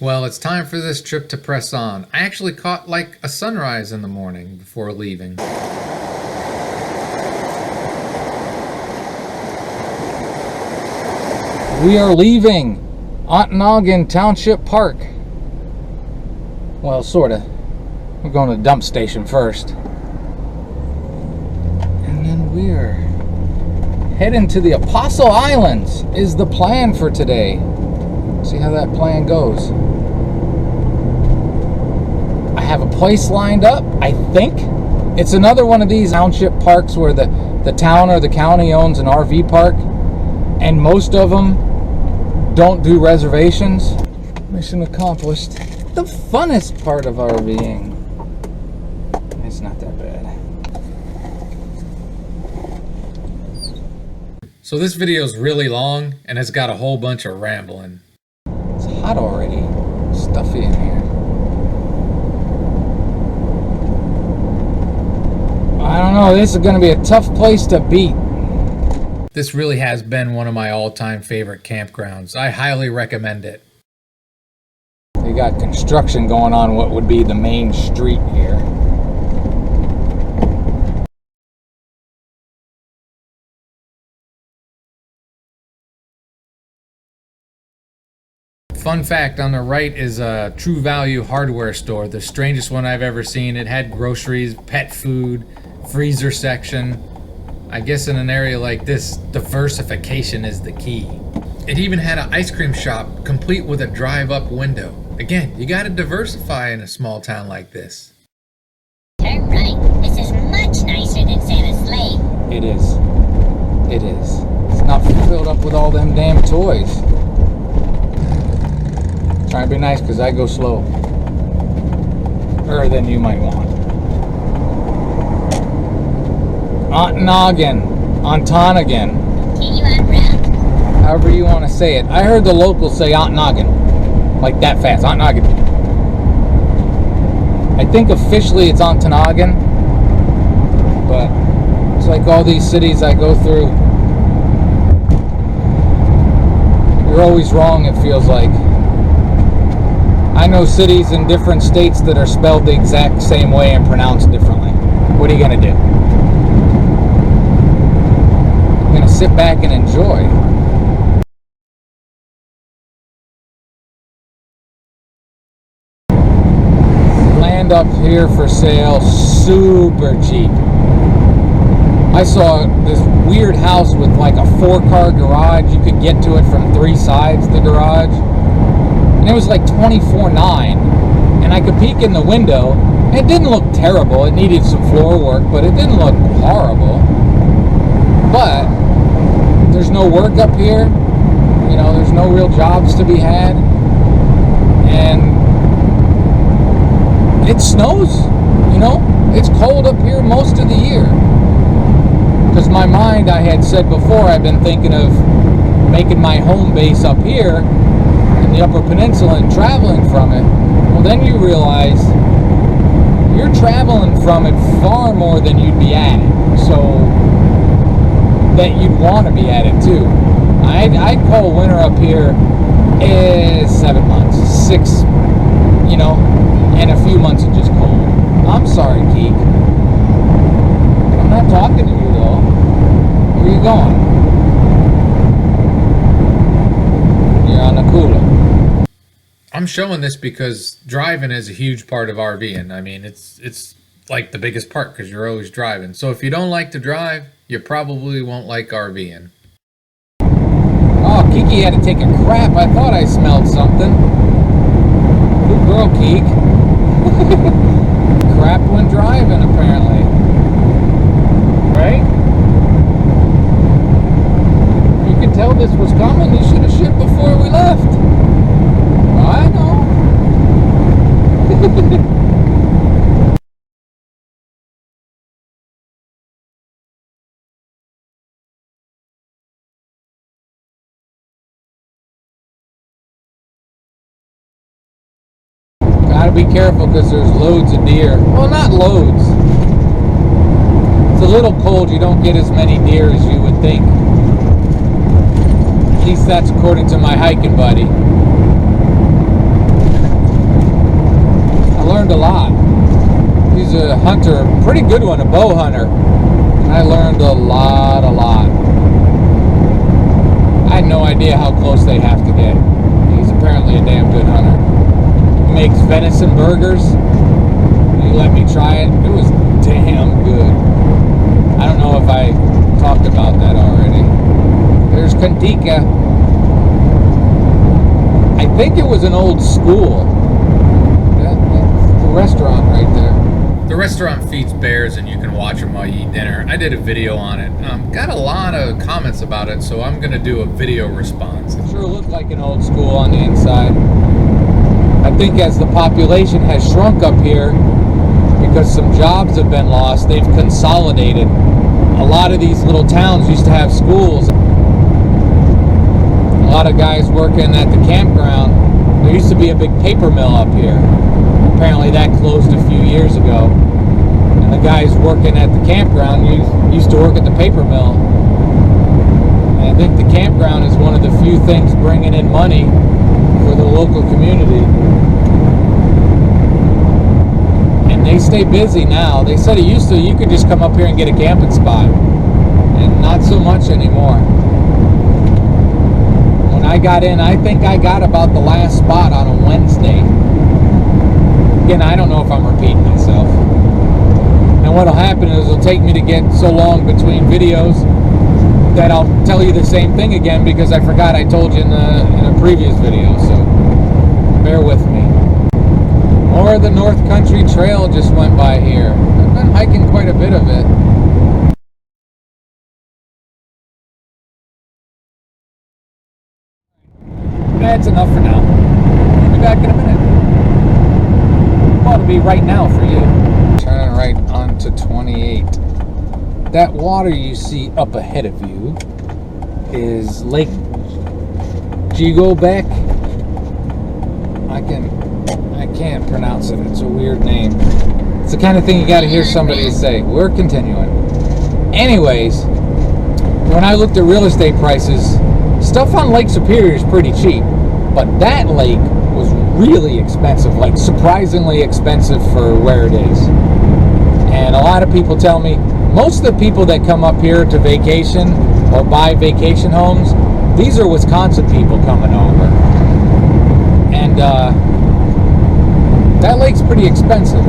Well, it's time for this trip to press on. I actually caught like a sunrise in the morning before leaving. We are leaving Ontonagon Township Park. Well, sorta. We're going to the dump station first. And then we're heading to the Apostle Islands is the plan for today. See how that plan goes. I have a place lined up, I think. It's another one of these township parks where the town or the county owns an RV park, and most of them don't do reservations. Mission accomplished. The funnest part of RVing. It's not that bad. So this video is really long and it's got a whole bunch of rambling. It's hot already. Stuffy in here. I don't know, this is going to be a tough place to beat. This really has been one of my all-time favorite campgrounds. I highly recommend it. They got construction going on what would be the main street here. Fun fact, on the right is a True Value hardware store, the strangest one I've ever seen. It had groceries, pet food, freezer section. I guess in an area like this, diversification is the key. It even had an ice cream shop complete with a drive-up window. Again, you gotta diversify in a small town like this. Turn right. This is much nicer than Santa's sleigh. It is. It is. It's not filled up with all them damn toys. Trying to be nice because I go slow. Or than you might want. Ontonagon. Continue on route. However you want to say it. I heard the locals say Ontonagon. Like that fast. Ontonagon. I think officially it's Ontonagon. But it's like all these cities I go through. You're always wrong, it feels like. I know cities in different states that are spelled the exact same way and pronounced differently. What are you going to do? I'm going to sit back and enjoy. Land up here for sale, super cheap. I saw this weird house with like a 4-car garage. You could get to it from 3 sides, the garage. And it was like $24,900, and I could peek in the window. It didn't look terrible. It needed some floor work, but it didn't look horrible. But there's no work up here. You know, there's no real jobs to be had. And it snows, you know. It's cold up here most of the year. Because my mind, I had said before, I've been thinking of making my home base up here in the Upper Peninsula and traveling from it. Well, then you realize you're traveling from it far more than you'd be at it. So that you'd want to be at it too. I'd call winter up here 7 months, 6, you know, and a few months of just cold. I'm sorry, Keek. I'm not talking to you though. Where are you going? You're on the cooler. I'm showing this because driving is a huge part of RVing. I mean, it's like the biggest part because you're always driving. So if you don't like to drive, you probably won't like RVing. Oh, Kiki had to take a crap. I thought I smelled something. Good girl, Keek. Crap when driving, apparently. Right? You could tell this was coming. You should have shit before we left. I know. Gotta be careful because there's loads of deer. Well, not loads. It's a little cold. You don't get as many deer as you would think. At least that's according to my hiking buddy. learned a lot. He's a hunter, a pretty good one, a bow hunter. And I learned a lot. I had no idea how close they have to get. He's apparently a damn good hunter. He makes venison burgers. He let me try it. It was damn good. I don't know if I talked about that already. There's Kantika. I think it was an old school. That's the restaurant right there. The restaurant feeds bears and you can watch them while you eat dinner. I did a video on it. Got a lot of comments about it, so I'm going to do a video response. It sure looked like an old school on the inside. I think as the population has shrunk up here, because some jobs have been lost, they've consolidated. A lot of these little towns used to have schools. A lot of guys working at the campground. There used to be a big paper mill up here. Apparently that closed a few years ago. And the guys working at the campground used to work at the paper mill. And I think the campground is one of the few things bringing in money for the local community. And they stay busy now. They said it used to, you could just come up here and get a camping spot. And not so much anymore. When I got in, I think I got about the last spot on a Wednesday. Again, I don't know if I'm repeating myself. And what'll happen is it'll take me to get so long between videos that I'll tell you the same thing again because I forgot I told you in a previous video. So bear with me. More of the North Country Trail just went by here. I've been hiking quite a bit of it. That's enough for now. We'll be back in a minute. Well, it'll be right now for you. Turning right onto 28. That water you see up ahead of you is Lake Jigobek. I can't pronounce it. It's a weird name. It's the kind of thing you got to hear somebody say. We're continuing. Anyways, when I looked at real estate prices, stuff on Lake Superior is pretty cheap, but that lake was really expensive, like surprisingly expensive for where it is. And a lot of people tell me, most of the people that come up here to vacation or buy vacation homes, these are Wisconsin people coming over. And that lake's pretty expensive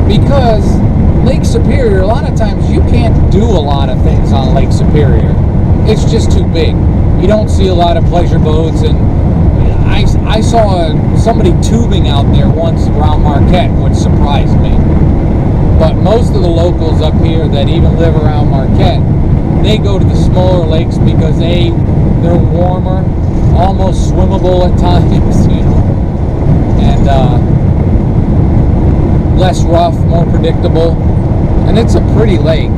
because Lake Superior, a lot of times you can't do a lot of things on Lake Superior. It's just too big. You don't see a lot of pleasure boats, and I saw somebody tubing out there once around Marquette, which surprised me. But most of the locals up here that even live around Marquette, they go to the smaller lakes because they're warmer, almost swimmable at times, you know, and less rough, more predictable. And it's a pretty lake,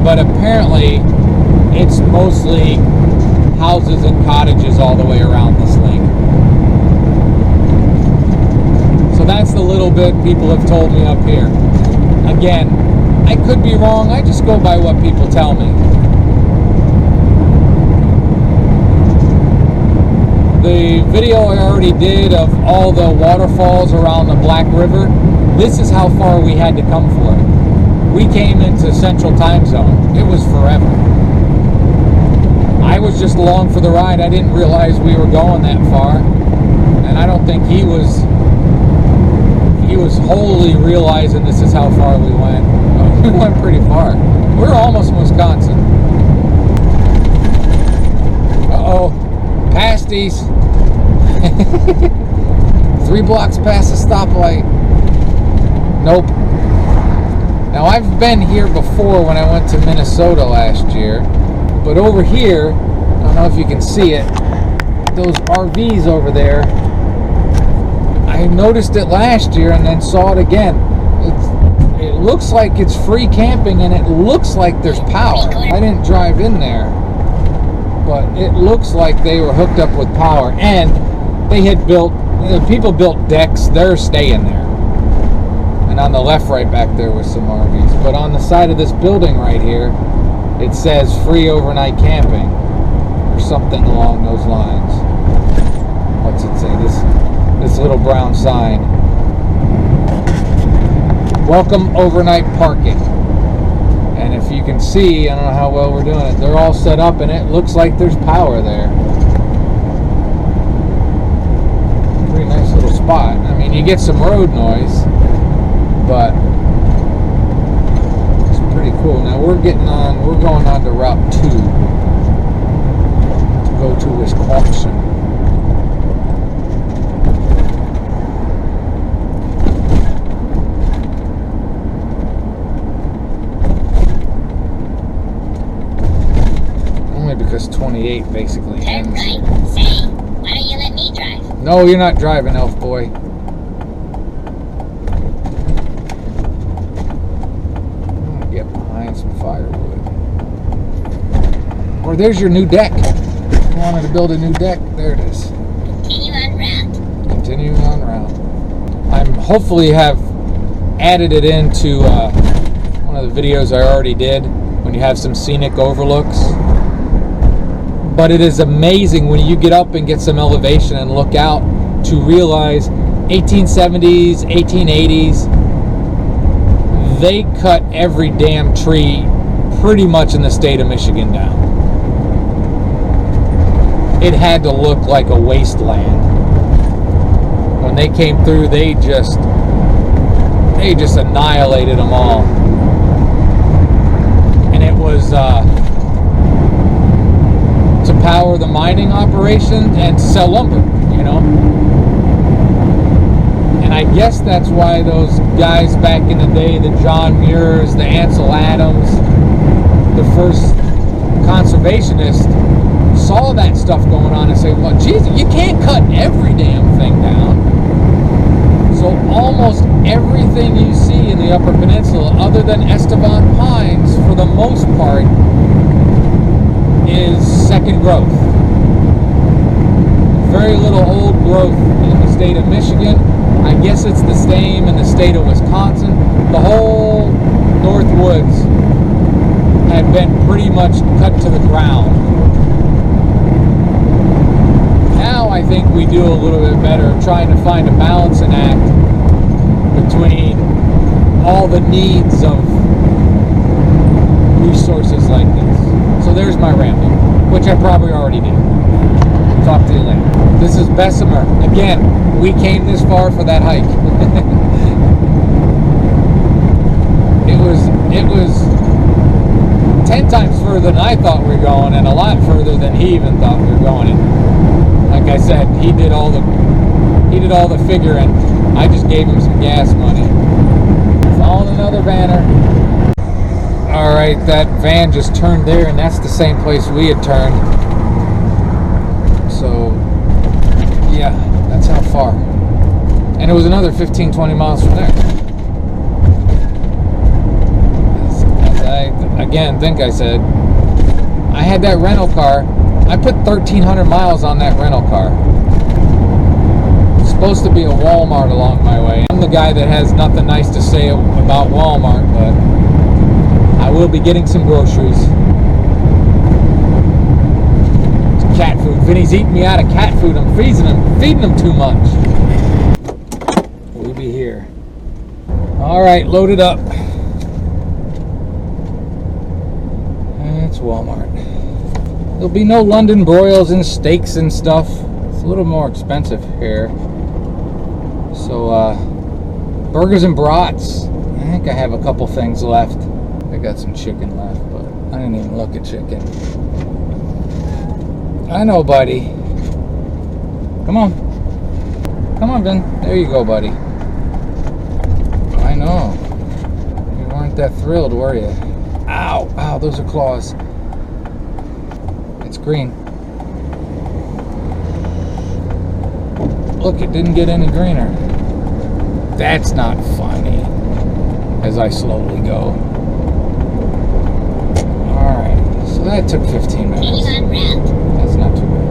but apparently it's mostly houses and cottages all the way around this lake. So that's the little bit people have told me up here. Again, I could be wrong. I just go by what people tell me. The video I already did of all the waterfalls around the Black River, this is how far we had to come for it. We came into Central Time Zone. It was forever. I was just along for the ride. I didn't realize we were going that far. And I don't think he was wholly realizing this is how far we went. We went pretty far. We're almost in Wisconsin. Uh-oh. Pasties. 3 blocks past the stoplight. Nope. Now I've been here before when I went to Minnesota last year. But over here, I don't know if you can see it, those RVs over there, I noticed it last year and then saw it again. It looks like it's free camping and it looks like there's power. I didn't drive in there, but it looks like they were hooked up with power, and they had people built decks. They're staying there. And on the left right back there was some RVs. But on the side of this building right here, it says free overnight camping or something along those lines. What's it say? This little brown sign. welcome overnight parking. And if you can see, I don't know how well we're doing it, they're all set up and it looks like there's power there. Pretty nice little spot. I mean, you get some road noise, but it's pretty cool. Now we're going on to Route 2 to go to Wisconsin. Because 28 basically Turn ends. right. Say, why don't you let me drive? No, you're not driving, elf boy. I'm gonna get behind some firewood. Or there's your new deck. You wanted to build a new deck. There it is. Continue on route. Continuing on route. I'm hopefully have added it into one of the videos I already did when you have some scenic overlooks. But it is amazing when you get up and get some elevation and look out to realize 1870s, 1880s, they cut every damn tree pretty much in the state of Michigan down. It had to look like a wasteland. When they came through, they just annihilated them all. And it was to power the mining operation and to sell lumber, you know. And I guess that's why those guys back in the day, the John Muirs, the Ansel Adams, the first conservationists, saw that stuff going on and say, well, geez, you can't cut every damn thing down. So almost everything you see in the Upper Peninsula, other than Estevan pines, for the most part, is second growth. Very little old growth in the state of Michigan. I guess it's the same in the state of Wisconsin. The whole North Woods had been pretty much cut to the ground. Now I think we do a little bit better of trying to find a balancing act between all the needs of resources like this. So there's my ramble, which I probably already did. Talk to you later. This is Bessemer. Again, we came this far for that hike. It was 10 times further than I thought we were going, and a lot further than he even thought we were going. And like I said, he did all the figuring. I just gave him some gas money. Following another banner. Alright, that van just turned there, and that's the same place we had turned. So, yeah, that's how far. And it was another 15-20 miles from there. As I, again, think I said, I had that rental car. I put 1,300 miles on that rental car. It's supposed to be a Walmart along my way. I'm the guy that has nothing nice to say about Walmart, but I will be getting some groceries. It's cat food. Vinny's eating me out of cat food. I'm feeding him too much. We'll be here. Alright, loaded up. It's Walmart. There'll be no London broils and steaks and stuff. It's a little more expensive here. So, burgers and brats. I think I have a couple things left. I got some chicken left, but I didn't even look at chicken. I know, buddy. Come on. Come on, Vin. There you go, buddy. I know. You weren't that thrilled, were you? Ow. Ow, those are claws. It's green. Look, it didn't get any greener. That's not funny. As I slowly go. Alright, so that took 15 minutes. That's not too bad.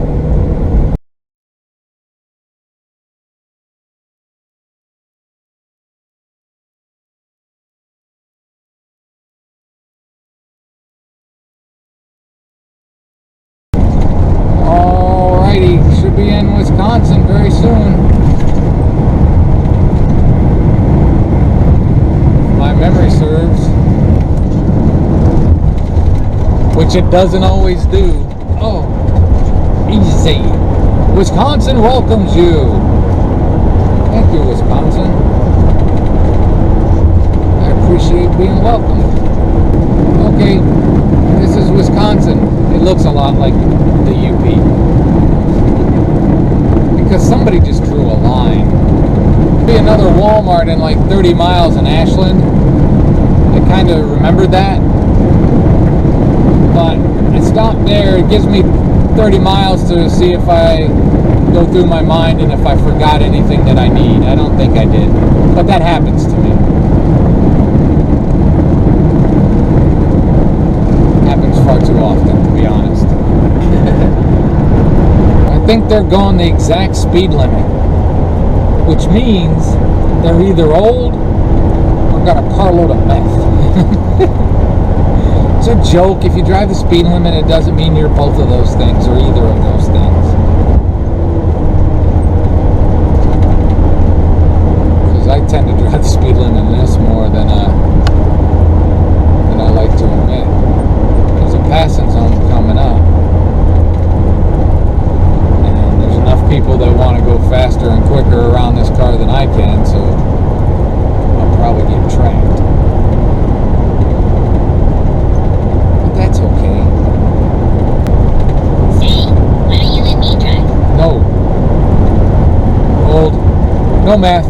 Alrighty, should be in Wisconsin very soon. which it doesn't always do. Oh, easy. Wisconsin welcomes you. Thank you, Wisconsin. I appreciate being welcomed. Okay, this is Wisconsin. It looks a lot like the UP. Because somebody just drew a line. Be another Walmart in like 30 miles in Ashland. I kind of remembered that. But I stopped there. It gives me 30 miles to see if I go through my mind and if I forgot anything that I need. I don't think I did. But that happens to me. Happens far too often, to be honest. I think they're going the exact speed limit, which means they're either old or got a carload of meth. It's a joke. If you drive the speed limit, it doesn't mean you're both of those things or either of those things. Because I tend to drive the speed limit in this more than I like to admit. There's a passing zone coming up. People that want to go faster and quicker around this car than I can, so I'll probably get trapped. But that's okay. Say, why don't you let me drive? No. Old. No meth.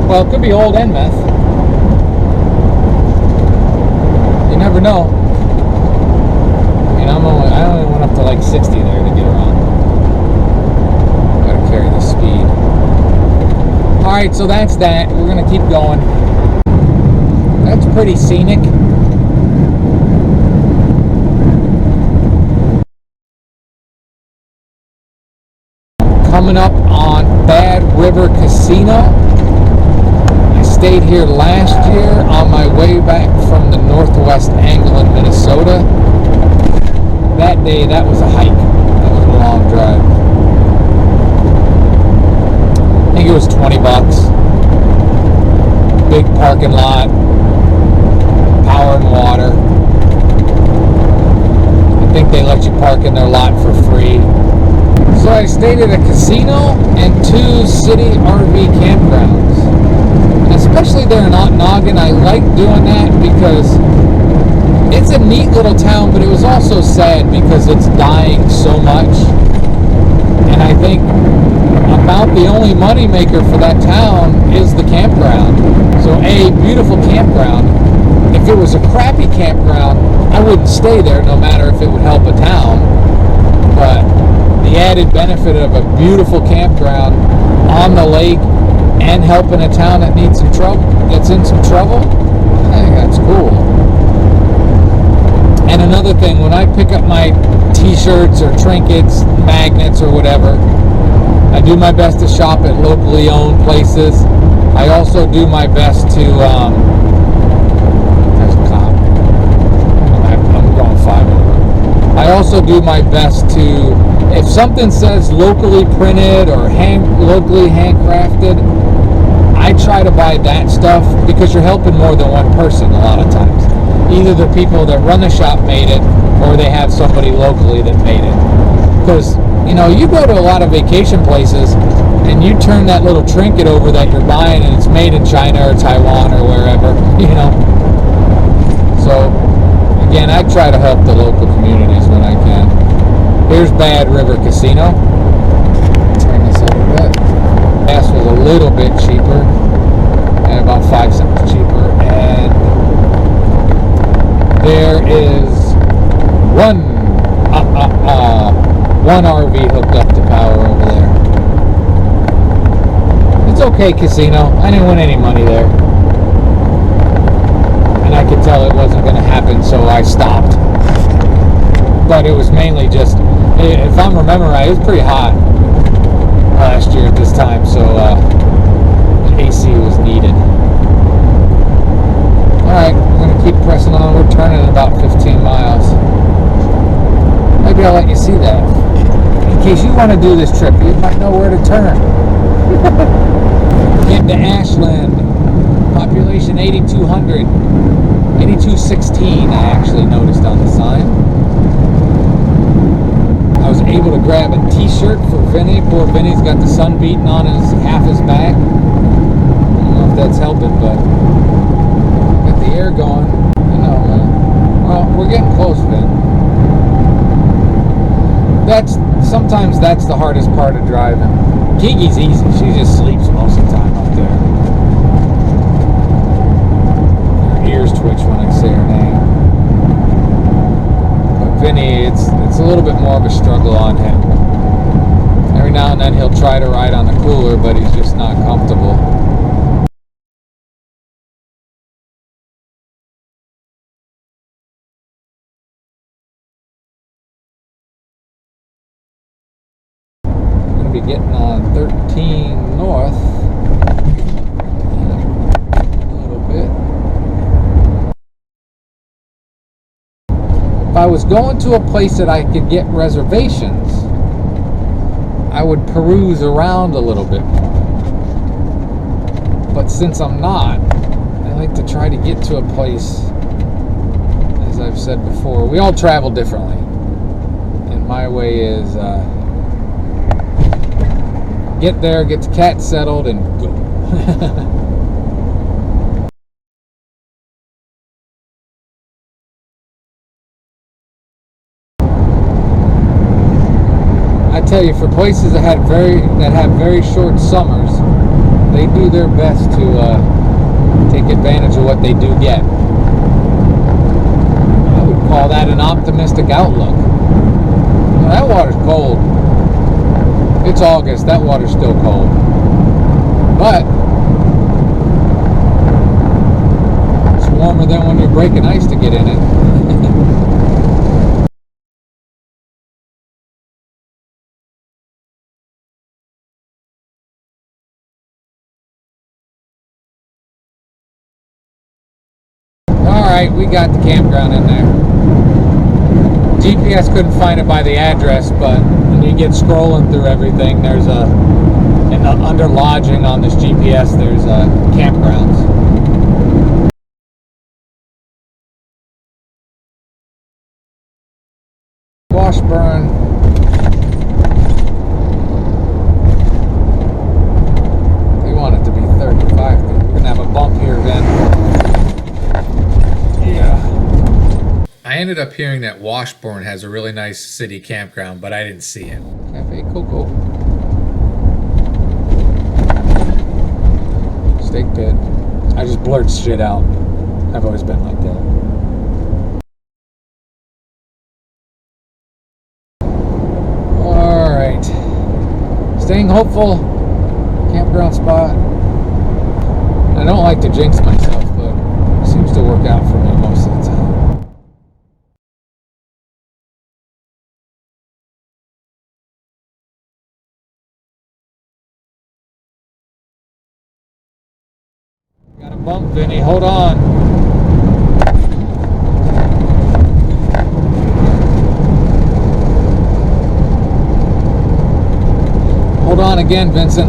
Well, it could be old and meth. You never know. I mean, I only went up to like 60 there to get around. Carry the speed. Alright, so that's that. We're going to keep going. That's pretty scenic. Coming up on Bad River Casino. I stayed here last year on my way back from the Northwest Angle in Minnesota. That day, that was a hike. That was a long drive. I think it was $20. Big parking lot, power and water. I think they let you park in their lot for free. So I stayed at a casino and 2 city RV campgrounds. And especially there in Ontonagon, I like doing that because it's a neat little town, but it was also sad because it's dying so much. And I think about the only money maker for that town is the campground. So a beautiful campground. If it was a crappy campground, I wouldn't stay there no matter if it would help a town. But the added benefit of a beautiful campground on the lake and helping a town that needs some trouble, that's in some trouble, I think that's cool. And another thing, when I pick up my t-shirts or trinkets, magnets or whatever, I do my best to shop at locally owned places. I also do my best to, there's a cop. I'm going 5 over. I also do my best to, if something says locally printed or locally handcrafted, I try to buy that stuff because you're helping more than one person a lot of times. Either the people that run the shop made it, or they have somebody locally that made it. Because, you know, you go to a lot of vacation places and you turn that little trinket over that you're buying and it's made in China or Taiwan or wherever, you know. So, again, I try to help the local communities when I can. Here's Bad River Casino. Turn this up a bit. Gas was a little bit cheaper, and about 5 cents cheaper, and there is one RV hooked up to power over there. It's okay, casino. I didn't win any money there. And I could tell it wasn't going to happen, so I stopped. But it was mainly just, if I'm remembering right, it was pretty hot last year at this time, so AC was needed. Alright, we're going to keep pressing on. We're turning about 15 miles. Maybe I'll let you see that. In case you want to do this trip, you might know where to turn. Getting to Ashland. Population 8,200. 8,216, I actually noticed on the sign. able to grab a t-shirt for Vinny. Poor Vinny's got the sun beating on half his back. I don't know if that's helping, but got the air going. You know, well, we're getting close, Vin. Sometimes that's the hardest part of driving. Kiki's easy. She just sleeps most of the time up there. Her ears twitch when I say her name. But Vinny, it's a little bit more of a struggle on him. Every now and then he'll try to ride on the cooler, but he's just not comfortable. Be getting on 13 north in a little bit. If I was going to a place that I could get reservations, I would peruse around a little bit more. But since I'm not, I like to try to get to a place, as I've said before, we all travel differently. And my way is get there, get the cat settled, and go. I tell you, for places that have very short summers, they do their best to take advantage of what they do get. I would call that an optimistic outlook. Now, that water's cold. It's August, that water's still cold. But it's warmer than when you're breaking ice to get in it. Alright, we got the campground in there. GPS couldn't find it by the address, but when you get scrolling through everything, there's under lodging on this GPS, there's campgrounds. Washburn. They want it to be 35. We're gonna have a bump here, Ben. I ended up hearing that Washburn has a really nice city campground, but I didn't see it. Cafe Coco. Steak pit. I just blurt shit out. I've always been like that. Alright. Staying hopeful. Campground spot. I don't like to jinx myself, but it seems to work out for me most of the time. Got a bump, Vinny. Hold on. Hold on again, Vincent.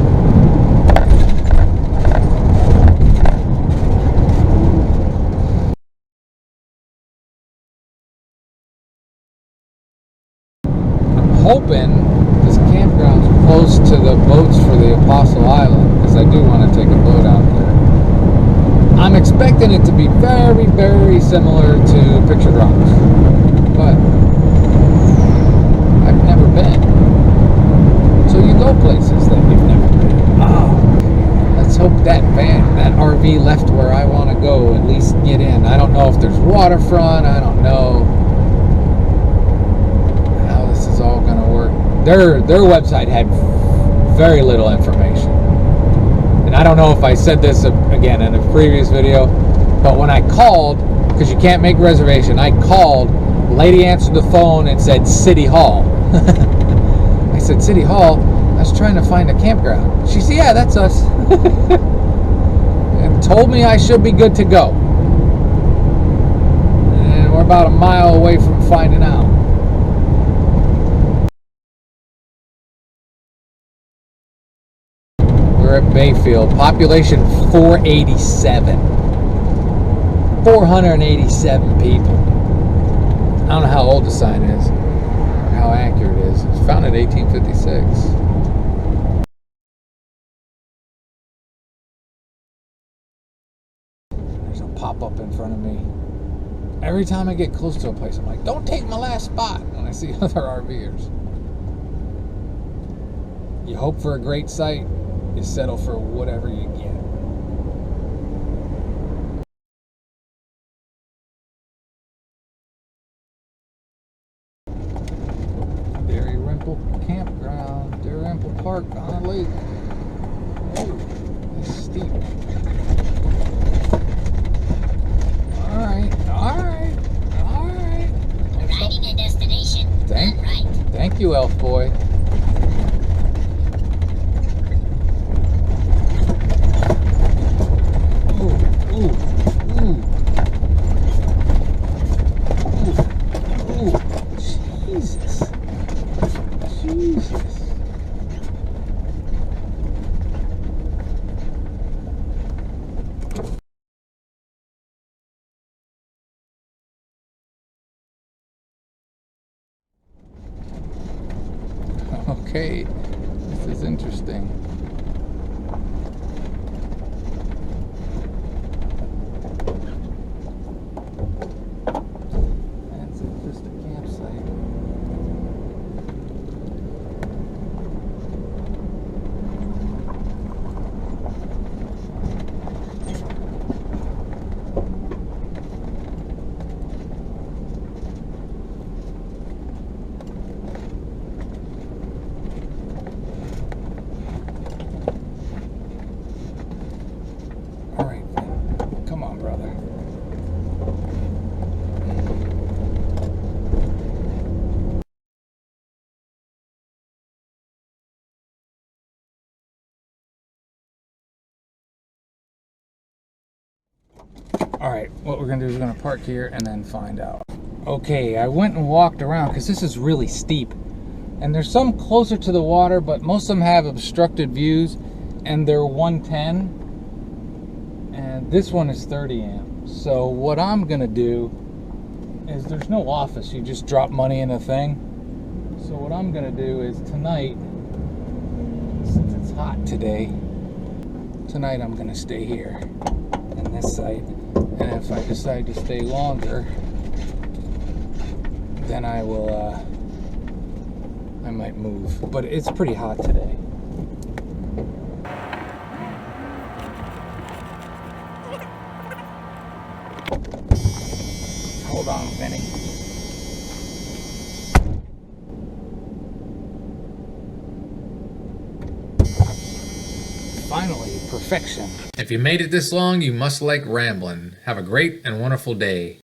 I'm hoping this campground's close to the boats for the Apostle Island, because I do want to take a boat out there. I'm expecting it to be very, very similar to Picture Drops, but I've never been. So you go places that you've never been. Oh, let's hope that RV left where I want to go, at least get in. I don't know if there's waterfront. I don't know how this is all going to work. Their website had very little information. And I don't know if I said this again in a previous video, but when I called, because you can't make a reservation, I called, the lady answered the phone and said City Hall. I said, City Hall? I was trying to find a campground. She said, yeah, that's us. And told me I should be good to go. And we're about a mile away from finding out. We're at Bayfield. Population 487. 487 people. I don't know how old the sign is, or how accurate it is. It was founded in 1856. There's a pop-up in front of me. Every time I get close to a place, I'm like, don't take my last spot when I see other RVers. You hope for a great sight, you settle for whatever you get. Dalrymple Campground, Dalrymple Park on a lake. Oh, it's steep. Alright. Arriving at destination. Right. Thank you, elf boy. Ooh. Jesus. Okay, this is interesting. That's just a campsite. All right, come on, brother. All right, what we're gonna do is we're gonna park here and then find out. Okay, I went and walked around because this is really steep. And there's some closer to the water, but most of them have obstructed views, and they're 110. And this one is 30 amp. So what I'm gonna do is, there's no office, you just drop money in a thing. So what I'm gonna do is tonight, since it's hot today, tonight I'm gonna stay here in this site. And if I decide to stay longer, then I will, I might move. But it's pretty hot today. Hold on, Vinny. Finally, perfection. If you made it this long, you must like rambling. Have a great and wonderful day.